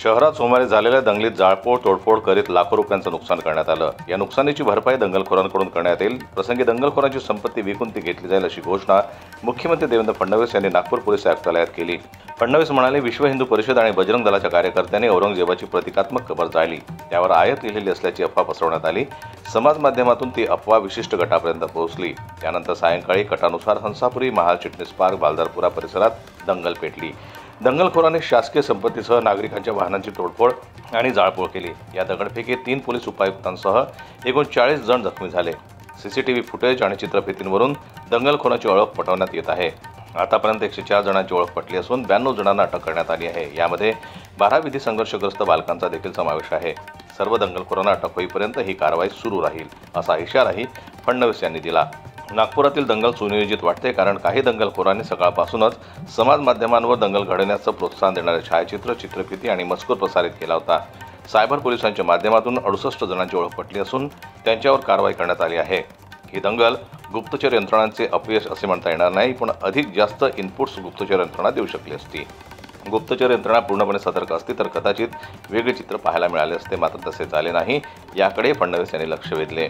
शहरात सोमवारी झालेल्या दंगलीत जाळपोळ तोडफोड करीत लाखो रुपयांचं नुकसान करण्यात आलं। या नुकसानीची भरपाई दंगलखोरांकडून करण्यात येईल। प्रसंगी दंगलखोरांची संपत्ती विकून ती घेतली जाईल अशी घोषणा मुख्यमंत्री देवेंद्र फडणवीस यांनी नागपूर पोलीस आयुक्तालयात केली। फडणवीस म्हणाले, विश्व हिंदू परिषद आणि बजरंग दलाच्या कार्यकर्त्यांनी औरंगजेबाची प्रतिकात्मक कबर जाळली, त्यावर आयत लिहिलेली असल्याची अफवा पसरवण्यात आली। समाज माध्यमातून ती अफवा विशिष्ट गटापर्यंत पोहोचली। त्यानंतर सायंकाळी कटानुसार हंसापुरी, महाल चिटणीस पार्क, बालदारपुरा परिसरात दंगल पेटली। दंगलखोरांनी शासकीय संपत्तीसह नागरिकांच्या वाहनांची तोडफोड आणि जाळपोळ केली। या दगडफेकीत 3 पोलीस उपायुक्तांसह एकूण 40 जण जखमी झाले। सीसीटीव्ही फुटेज आणि चित्रफितींवरून दंगलखोरांची ओळख पटवण्यात येत आहे। आतापर्यंत 104 जणांची ओळख पटली असून 92 जणांना अटक करण्यात आली आहे। यामध्ये 12 विधी संघर्षग्रस्त बालकांचा देखील समावेश आहे। सर्व दंगलखोरांना अटक होईपर्यंत ही कारवाई सुरू राहील असा इशाराही फडणवीस यांनी दिला। नागपुरातील दंगल सुनियोजित वाटते, कारण काही दंगलखोरांनी सकाळपासूनच समाज माध्यमांवर दंगल घडवण्याचं प्रोत्साहन देणारे छायाचित्र, चित्रफिती आणि मजकूर प्रसारित केला होता। सायबर पोलिसांच्या माध्यमातून 68 जणांची ओळख पटली असून त्यांच्यावर कारवाई करण्यात आली आहे। ही दंगल गुप्तचर यंत्रणांचे अपयश असे म्हणता येणार नाही, पण अधिक जास्त इनपुट्स गुप्तचर यंत्रणा देऊ शकली असती। गुप्तचर यंत्रणा पूर्णपणे सतर्क असती तर कदाचित वेगळे चित्र पाहायला मिळाले असते, मात्र तसे झाले नाही। याकडे फडणवीस यांनी लक्ष वेधले।